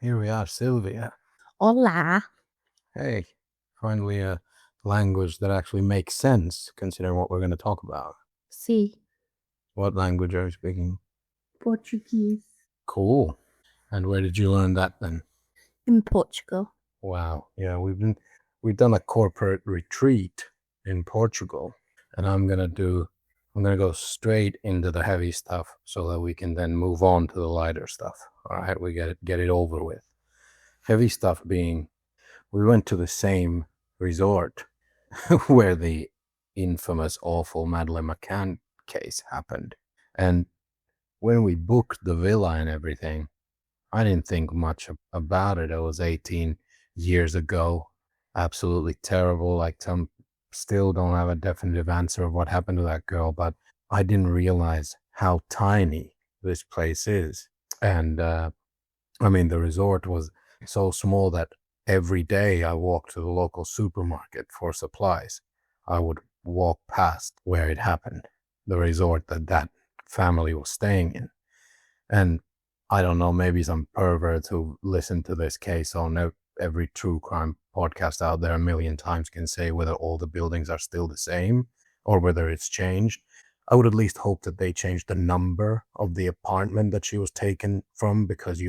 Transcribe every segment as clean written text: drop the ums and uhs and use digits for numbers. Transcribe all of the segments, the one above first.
Here we are, Sylvia. Hola. Hey, finally a language that actually makes sense considering what we're going to talk about. Sí. What language are you speaking? Portuguese. Cool. And where did you learn that then? In Portugal. Wow. Yeah, we've done a corporate retreat in Portugal, and I'm gonna go straight into the heavy stuff so that we can then move on to the lighter stuff. All right, we get it over with. Heavy stuff being we went to the same resort where the infamous, awful Madeleine McCann case happened. And when we booked the villa and everything, I didn't think much about it. It was 18 years ago. Absolutely terrible. Like, some still don't have a definitive answer of what happened to that girl, but I didn't realize how tiny this place is. And the resort was so small that every day I walked to the local supermarket for supplies. I would walk past where it happened, the resort that family was staying in. And I don't know, maybe some perverts who listen to this case on every true crime podcast out there a million times can say whether all the buildings are still the same or whether it's changed. I would at least hope that they changed the number of the apartment that she was taken from, because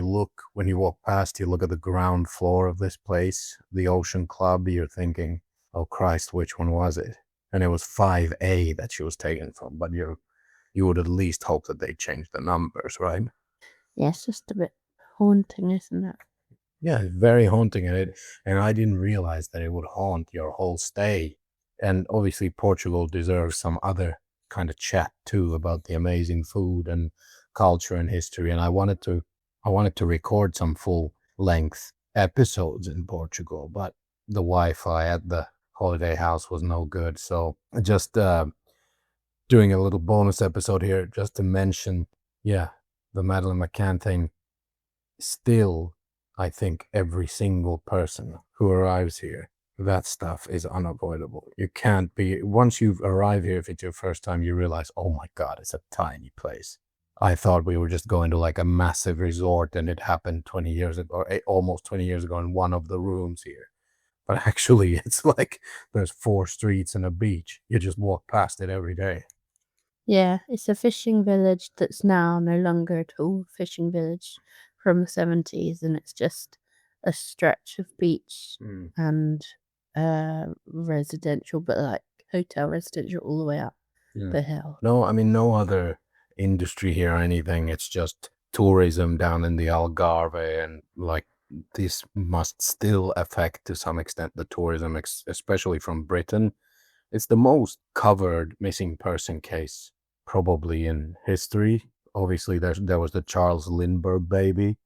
when you walk past, you look at the ground floor of this place, the Ocean Club, you're thinking, oh Christ, which one was it? And it was 5A that she was taken from, but you would at least hope that they changed the numbers, right? Yeah, it's just a bit haunting, isn't it? Yeah, very haunting, and I didn't realize that it would haunt your whole stay. And obviously, Portugal deserves some other kind of chat too about the amazing food and culture and history. And I wanted to record some full length episodes in Portugal, but the Wi-Fi at the holiday house was no good. So just doing a little bonus episode here just to mention, yeah, the Madeleine McCann thing. Still, I think every single person who arrives here, that stuff is unavoidable. You can't be, once you arrive here, if it's your first time, you realize, oh my God, it's a tiny place. I thought we were just going to like a massive resort and it happened 20 years ago, or almost 20 years ago in one of the rooms here. But actually, it's like there's 4 streets and a beach. You just walk past it every day. Yeah, it's a fishing village that's now no longer at all a fishing village from the 70s, and it's just a stretch of beach and residential, but like hotel residential all the way up the hill. No, no other industry here or anything. It's just tourism down in the Algarve, and like this must still affect to some extent the tourism, especially from Britain. It's the most covered missing person case probably in history. Obviously, there was the Charles Lindbergh baby.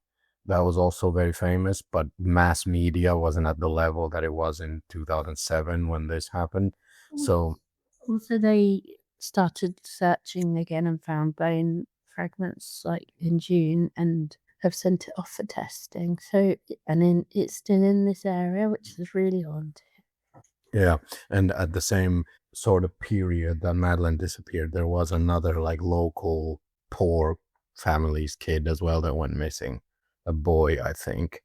That was also very famous, but mass media wasn't at the level that it was in 2007 when this happened. So Also, they started searching again and found bone fragments like in June and have sent it off for testing. So, it's still in this area, which is really haunting. yeah, and at the same sort of period that Madeline disappeared, there was another like local poor family's kid as well that went missing. A boy, I think,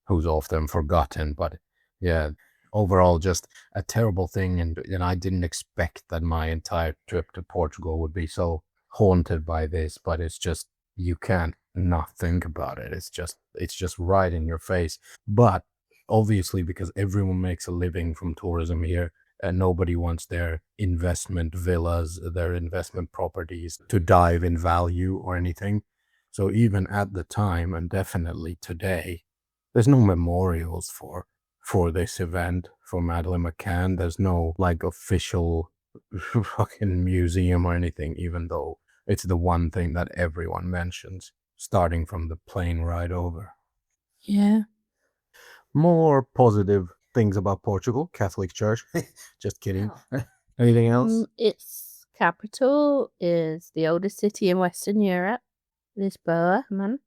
who's often forgotten. But yeah, overall, just a terrible thing. And I didn't expect that my entire trip to Portugal would be so haunted by this. But it's just, you can't not think about it. It's just right in your face. But obviously, because everyone makes a living from tourism here, and nobody wants their investment villas, their investment properties to dive in value or anything. So even at the time, and definitely today, there's no memorials for this event for Madeleine McCann. There's no like official fucking museum or anything, even though it's the one thing that everyone mentions, starting from the plane ride over. Yeah. More positive things about Portugal, Catholic Church. Just kidding. Anything else? Its capital is the oldest city in Western Europe, Lisboa, man.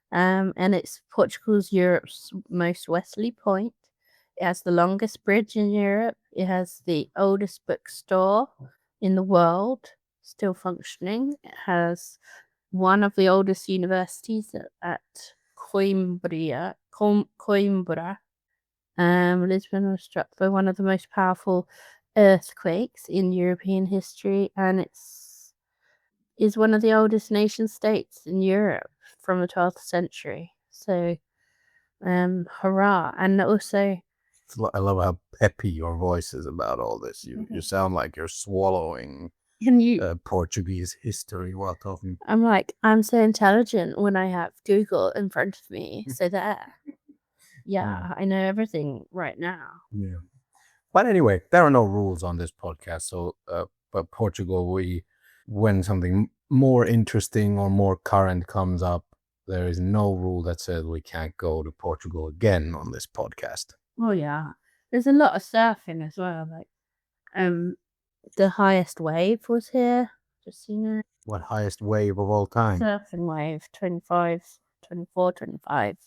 And it's Europe's most westerly point. It has the longest bridge in Europe. It has the oldest bookstore in the world, still functioning. It has one of the oldest universities at Coimbra. Lisbon was struck by one of the most powerful earthquakes in European history, and is one of the oldest nation states in Europe from the 12th century. So, hurrah! And also, I love how peppy your voice is about all this. You sound like you're swallowing can you? Portuguese history while talking. I'm so intelligent when I have Google in front of me. So there. Yeah, I know everything right now. Yeah. But anyway, there are no rules on this podcast. So, but Portugal, when something more interesting or more current comes up, there is no rule that says we can't go to Portugal again on this podcast. Oh yeah, there's a lot of surfing as well. Like, the highest wave was here. Just What highest wave of all time? surfing wave, 25, 24, 25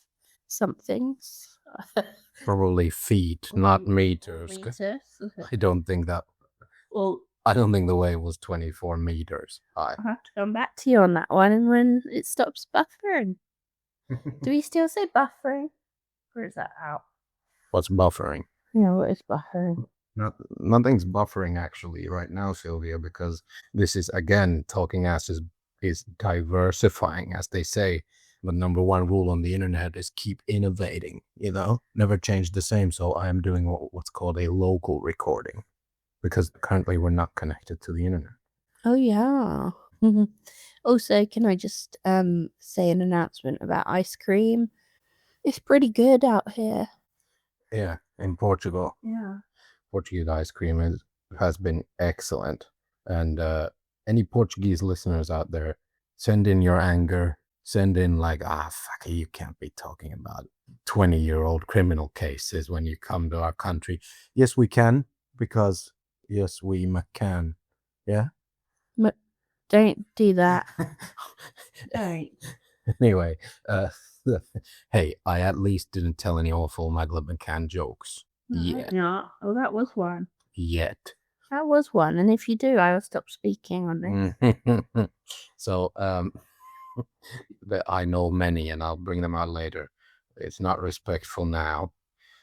somethings. Probably feet, not meters. I don't think that. Well, I don't think the wave was 24 meters high. I'll have to come back to you on that one, and when it stops buffering. Do we still say buffering? Or is that out? What's buffering? Yeah, what is buffering? Nothing's buffering actually right now, Sylvia, because this is again talking as is diversifying, as they say. The number one rule on the internet is keep innovating, never change the same. So I am doing what's called a local recording because currently we're not connected to the internet. Oh yeah. Also, can I just say an announcement about ice cream? It's pretty good out here. Yeah, in Portugal. Yeah. Portuguese ice cream has been excellent. And any Portuguese listeners out there, send in your anger. Send in fuck, you can't be talking about 20-year-old criminal cases when you come to our country. Yes, we can, because yes, we can. Yeah? But don't do that. Don't. Anyway, hey, I at least didn't tell any awful Madeleine McCann jokes. Yet. Yeah. Oh, that was one. Yet. That was one. And if you do, I will stop speaking on it. So, I know many, and I'll bring them out later. It's not respectful now.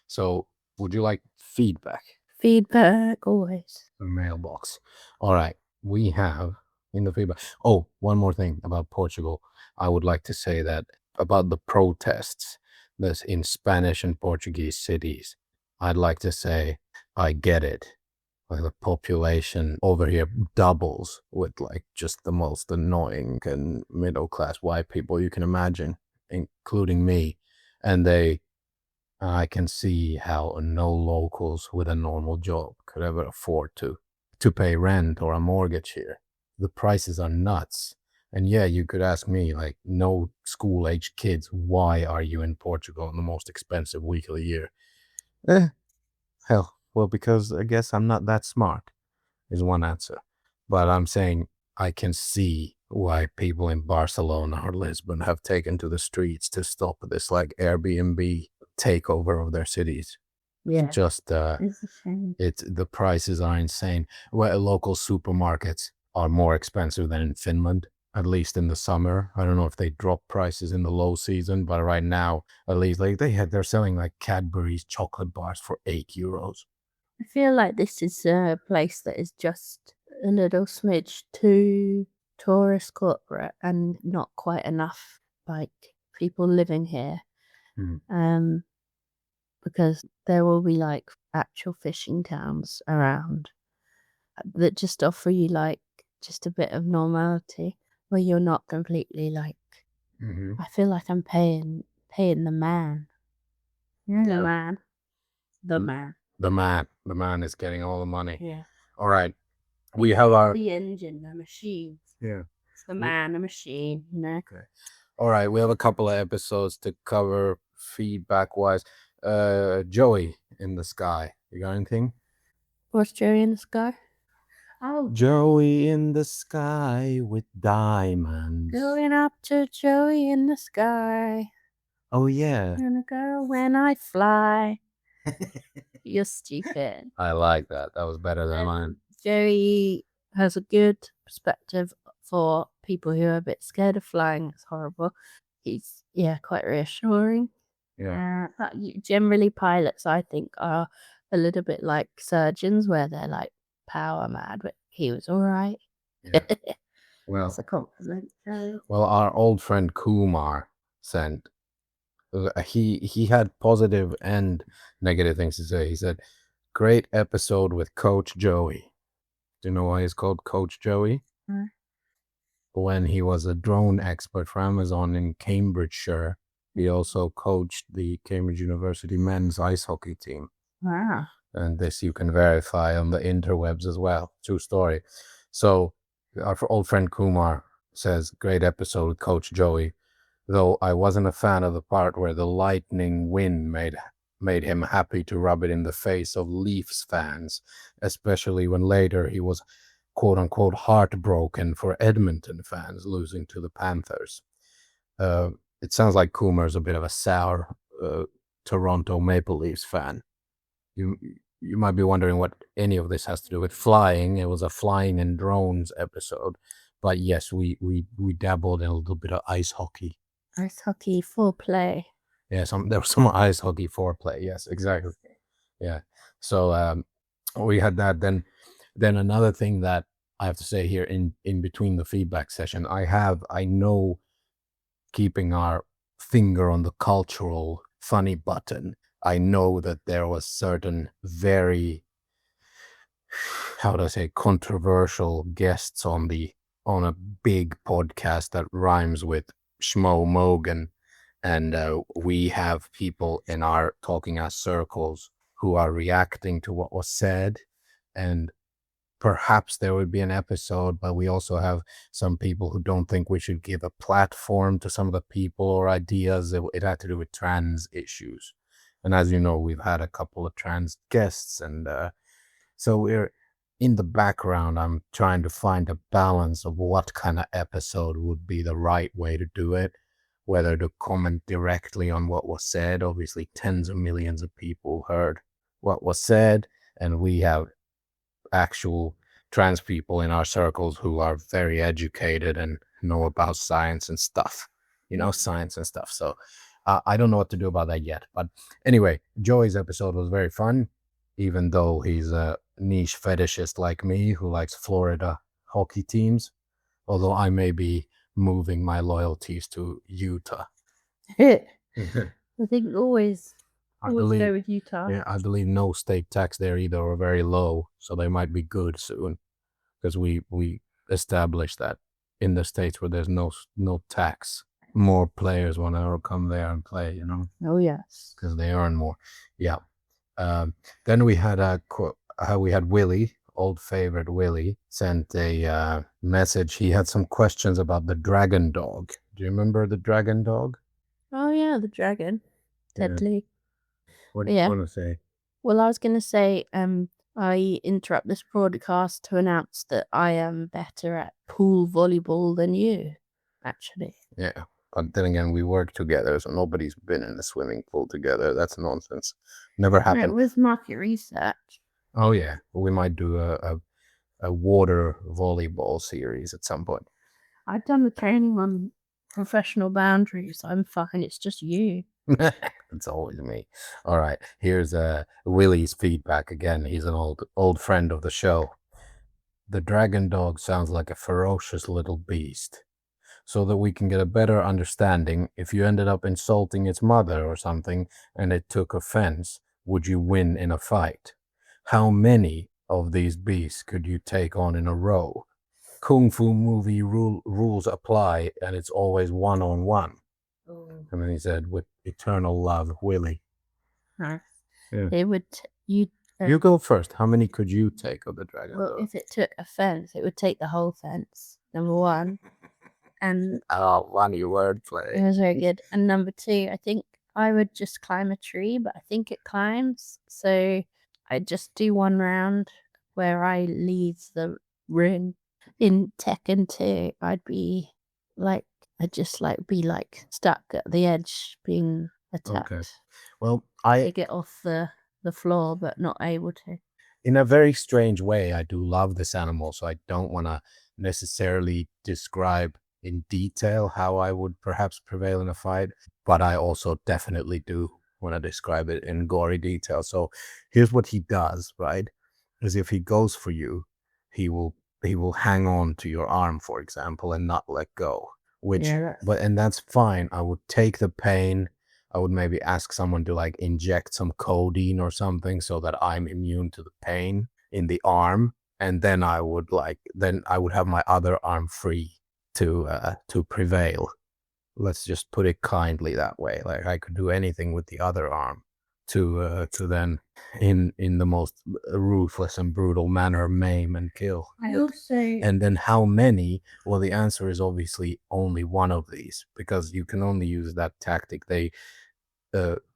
So, would you like feedback? Feedback, always. The mailbox. All right. We have in the feedback. Oh, one more thing about Portugal. I would like to say that about the protests that's in Spanish and Portuguese cities. I'd like to say, I get it. Like the population over here doubles with just the most annoying and middle class white people you can imagine, including me. And I can see how no locals with a normal job could ever afford to pay rent or a mortgage here. The prices are nuts. And yeah, you could ask me, no school-aged kids, why are you in Portugal on the most expensive week of the year? Hell, well, because I guess I'm not that smart, is one answer. But I'm saying I can see why people in Barcelona or Lisbon have taken to the streets to stop this Airbnb takeover of their cities. Yeah. Just It's a shame. the prices are insane. Well, local supermarkets are more expensive than in Finland, at least in the summer. I don't know if they drop prices in the low season, but right now, at least they're selling Cadbury's chocolate bars for €8. I feel like this is a place that is just a little smidge too tourist corporate and not quite enough people living here. Because there will be actual fishing towns around that just offer you just a bit of normality where you're not completely I feel like I'm paying the man. You know, the man. The man. The man is getting all the money. Yeah. All right. We have the engine, the machine. Yeah. The man, the machine, Okay. All right. We have a couple of episodes to cover feedback wise. Joey in the sky. You got anything? What's Joey in the sky? Oh, Joey in the sky with diamonds. Going up to Joey in the sky. Oh yeah. Gonna go when I fly. You're stupid. I like that. That was better than mine. Joey has a good perspective for people who are a bit scared of flying. It's horrible. he's quite reassuring. Yeah. But generally, pilots I think are a little bit like surgeons, where they're like power mad. But he was all right. Yeah. That's Well, a compliment. So. our old friend Kumar sent. He had positive and negative things to say. He said, "Great episode with Coach Joey." Do you know why he's called Coach Joey? Mm. When he was a drone expert for Amazon in Cambridgeshire, he also coached the Cambridge University men's ice hockey team. Wow. And this you can verify on the interwebs as well. True story. So our old friend Kumar says, "Great episode with Coach Joey, though I wasn't a fan of the part where the lightning wind made him happy to rub it in the face of Leafs fans, especially when later he was quote unquote heartbroken for Edmonton fans losing to the Panthers." It sounds like Kumar's a bit of a sour Toronto Maple Leafs fan. You might be wondering what any of this has to do with flying. It was a flying and drones episode, but yes, we dabbled in a little bit of ice hockey. Ice hockey foreplay. Yeah, there was some ice hockey foreplay. Yes, exactly. Yeah. So we had that. Then another thing that I have to say here in between the feedback session, I know, keeping our finger on the cultural funny button, I know that there was certain very, how do I say, controversial guests on a big podcast that rhymes with Schmo Mogan. And we have people in our Talking Ass circles who are reacting to what was said. And perhaps there would be an episode, but we also have some people who don't think we should give a platform to some of the people or ideas. It had to do with trans issues. And as you know, we've had a couple of trans guests. And so we're in the background. I'm trying to find a balance of what kind of episode would be the right way to do it, whether to comment directly on what was said. Obviously, tens of millions of people heard what was said, and we have actual trans people in our circles who are very educated and know about science and stuff, science and stuff. So I don't know what to do about that yet. But anyway, Joey's episode was very fun, even though he's a niche fetishist like me who likes Florida hockey teams, although I may be moving my loyalties to Utah. I think always I go believe, with Utah. yeah, I believe no state tax there either, or very low, so they might be good soon, because we established that in the states where there's no tax, more players want to come there and play, Oh yes. because they earn more. Yeah. Then we had Willie, old favorite Willie, sent a message. He had some questions about the dragon dog. Do you remember the dragon dog? Oh yeah, the dragon. Yeah. Deadly. What do you Yeah. want to say? Well, I was going to say, I interrupt this broadcast to announce that I am better at pool volleyball than you, actually. Yeah. But then again, we work together, so nobody's been in a swimming pool together. That's nonsense. Never It happened. was market research. Oh yeah, we might do a water volleyball series at some point. I've done the training on professional boundaries. I'm fine. It's just you. It's always me. All right, here's Willie's feedback again. He's an old friend of the show. The dragon dog sounds like a ferocious little beast. So that we can get a better understanding, if you ended up insulting its mother or something and it took offense, would you win in a fight? How many of these beasts could you take on in a row? Kung Fu movie rules apply, and it's always one-on-one. Oh. And then he said, with eternal love, Willie. No. Yeah. It would. You go first. How many could you take of the dragon Well, dog? if it took a fence, it would take the whole fence. Number one. And oh, funny wordplay. It was very good. And number two, I think I would just climb a tree, but I think it climbs. So I'd just do one round where I leave the ring. In Tekken 2, I'd be like, stuck at the edge being attacked. Okay. Well, to get off the floor, but not able to. In a very strange way, I do love this animal, so I don't want to necessarily describe in detail how I would perhaps prevail in a fight, but I also definitely do want to describe it in gory detail. So here's what he does, right? Is if he goes for you, he will hang on to your arm, for example, and not let go. Which and that's fine. I would take the pain. I would maybe ask someone to like inject some codeine or something so that I'm immune to the pain in the arm, and then I would have my other arm free to prevail. Let's just put it kindly that way. Like I could do anything with the other arm to then in the most ruthless and brutal manner maim and kill. And then how many? Well, the answer is obviously only one of these, because you can only use that tactic.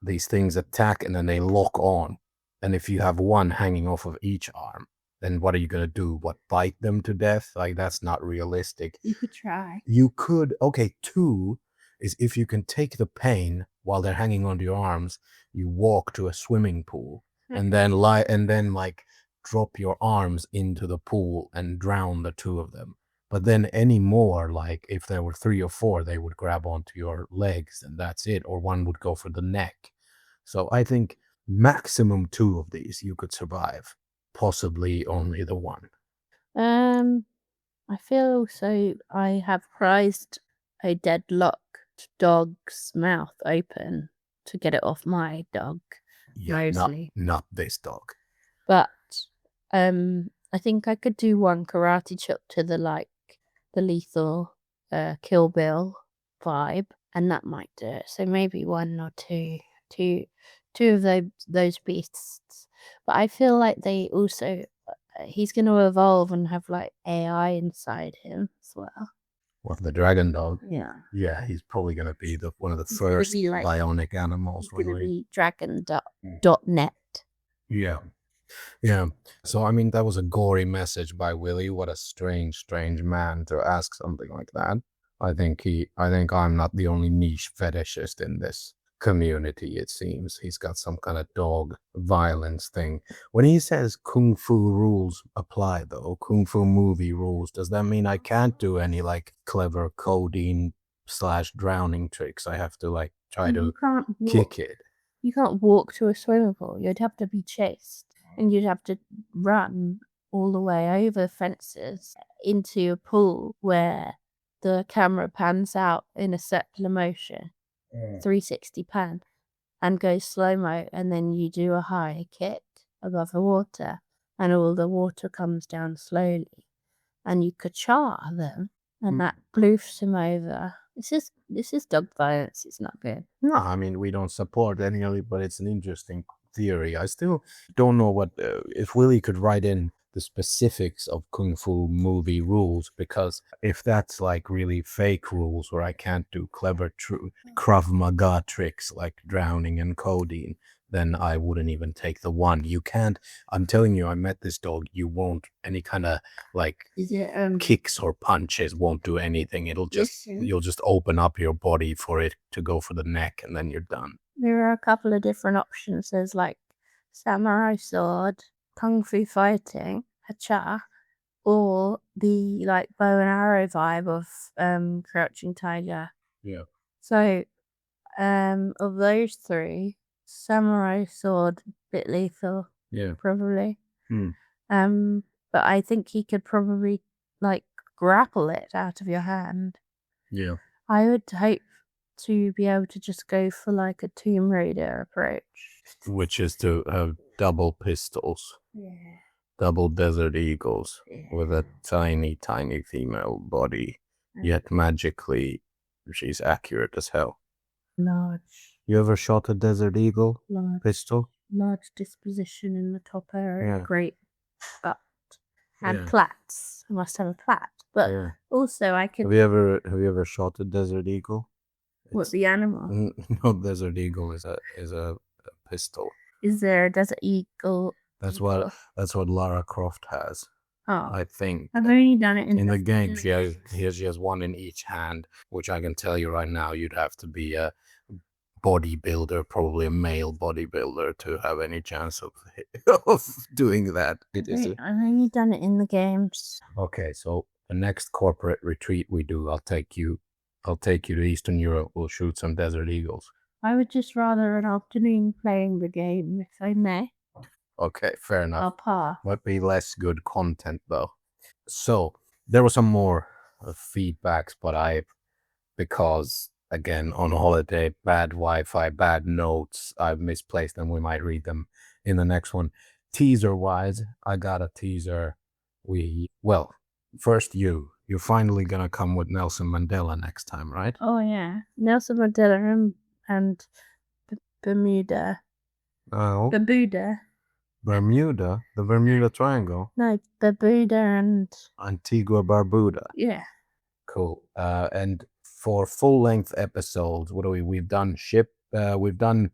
These things attack and then they lock on, and if you have one hanging off of each arm, then what are you gonna do? What, bite them to death? Like, that's not realistic. You could try. You could. Okay, two is if you can take the pain while they're hanging onto your arms, you walk to a swimming pool and then like drop your arms into the pool and drown the two of them. But then any more, like if there were 3 or 4, they would grab onto your legs and that's it, or one would go for the neck. So I think maximum 2 of these you could survive, possibly only the one. I feel also I have prized a deadlocked dog's mouth open to get it off my dog. Yeah, Mostly. not this dog. But I think I could do one karate chop to the lethal Kill Bill vibe, and that might do it. So maybe one or two of those beasts. But I feel like they also he's going to evolve and have like AI inside him as well. Well, the dragon dog. Yeah. Yeah, he's probably going to be one of the He's gonna first be like- bionic animals. He's going to really. be dragon.net. Yeah. Yeah. So, I mean, that was a gory message by Willie. What a strange, strange man to ask something like that. I think I'm not the only niche fetishist in this community, it seems. He's got some kind of dog violence thing. When he says kung fu rules apply, though, kung fu movie rules, does that mean I can't do any like clever codeine / drowning tricks? I have to like try to kick it. You can't walk to a swimming pool. You'd have to be chased, and you'd have to run all the way over fences into a pool where the camera pans out in a circular motion, 360 pan, and goes slow-mo, and then you do a high kick above the water, and all the water comes down slowly, and you ka-char them, and that bloofs him over. This is dog violence. It's not good. No, I mean, we don't support any of it, but it's an interesting theory. I still don't know what if Willie could write in the specifics of kung fu movie rules, because if that's like really fake rules where I can't do clever Krav Maga tricks like drowning and codeine, then I wouldn't even take the one. You can't. I'm telling you, I met this dog. You won't. Any kind of like kicks or punches won't do anything. You'll just open up your body for it to go for the neck, and then you're done. There are a couple of different options. There's like samurai sword, kung fu fighting, hacha, or the like bow and arrow vibe of Crouching Tiger. Yeah. So, of those 3, samurai sword, bit lethal. Yeah. Probably. But I think he could probably like grapple it out of your hand. Yeah. I would hope to be able to just go for like a Tomb Raider approach. Which is to have double pistols. Yeah. Double Desert Eagles with a tiny, tiny female body, yet magically she's accurate as hell. Large. You ever shot a Desert Eagle pistol? Large disposition in the top area. Yeah. Great butt. And plaits. I must have a plait. But also I could... Have you ever shot a Desert Eagle? What's the animal? No, Desert Eagle is a pistol. Is there a Desert Eagle? That's what Lara Croft has. Oh, I think. I've only done it in the game. She has one in each hand, which I can tell you right now, you'd have to be a bodybuilder, probably a male bodybuilder, to have any chance of doing that. I've only done it in the games. Okay, so the next corporate retreat we do, I'll take you to Eastern Europe. We'll shoot some desert eagles. I would just rather an afternoon playing the game, if I may. Okay, fair enough. I'll pass. Might be less good content though. So there was some more feedbacks, but because again on holiday, bad Wi-Fi, bad notes, I've misplaced them. We might read them in the next one. Teaser wise, I got a teaser. First you're finally gonna come with Nelson Mandela next time, right? Oh yeah, Nelson Mandela and Bermuda. Oh, Bermuda. Bermuda, the Bermuda Triangle. No, Bermuda and Antigua Barbuda. Yeah. Cool. And for full-length episodes, we've done we've done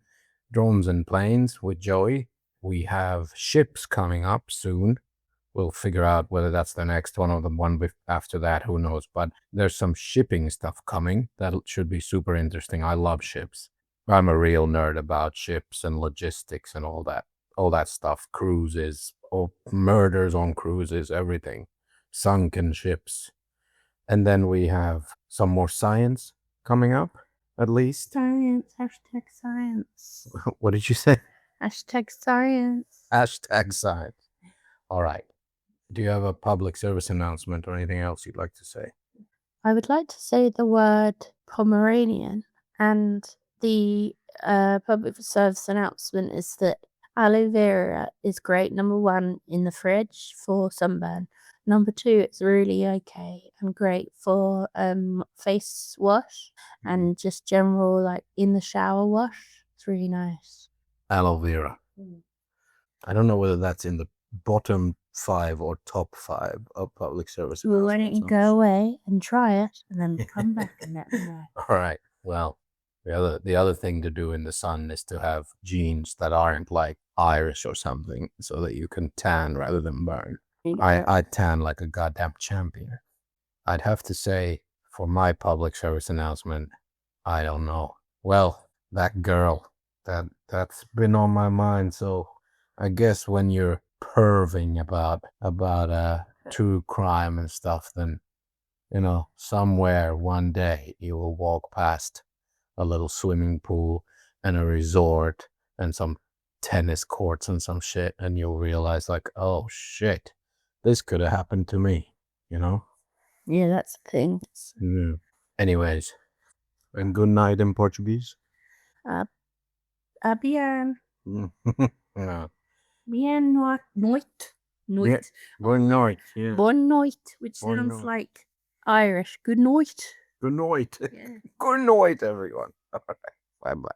drones and planes with Joey. We have ships coming up soon. We'll figure out whether that's the next one or the one after that, who knows. But there's some shipping stuff coming that should be super interesting. I love ships. I'm a real nerd about ships and logistics and all that stuff. Cruises, murders on cruises, everything. Sunken ships. And then we have some more science coming up, at least. Science. Hashtag science. What did you say? Hashtag science. Hashtag science. All right. Do you have a public service announcement or anything else you'd like to say? I would like to say the word Pomeranian, and the public service announcement is that aloe vera is great. Number 1 in the fridge for sunburn. Number 2, it's really okay and great for face wash and just general like in the shower wash. It's really nice. Aloe vera. I don't know whether that's in the bottom 5 or top 5 of public service. Well, why don't you go away and try it and then come back and let me know. All right. Well, the other thing to do in the sun is to have jeans that aren't like Irish or something, so that you can tan rather than burn. I tan like a goddamn champion. I'd have to say, for my public service announcement, I don't know. Well, that girl, that's been on my mind. So I guess when you're perving about true crime and stuff, then somewhere one day you will walk past a little swimming pool and a resort and some tennis courts and some shit, and you'll realize like, oh shit, this could have happened to me, Yeah, that's the thing. Yeah. Anyways, and good night in Portuguese. Bien. Yeah. Bien noit. Noit. Bon night. Yeah. Bon night, which Bon sounds night. like Irish. Good night. Good night. Yeah. Good night, everyone. All right. Bye bye.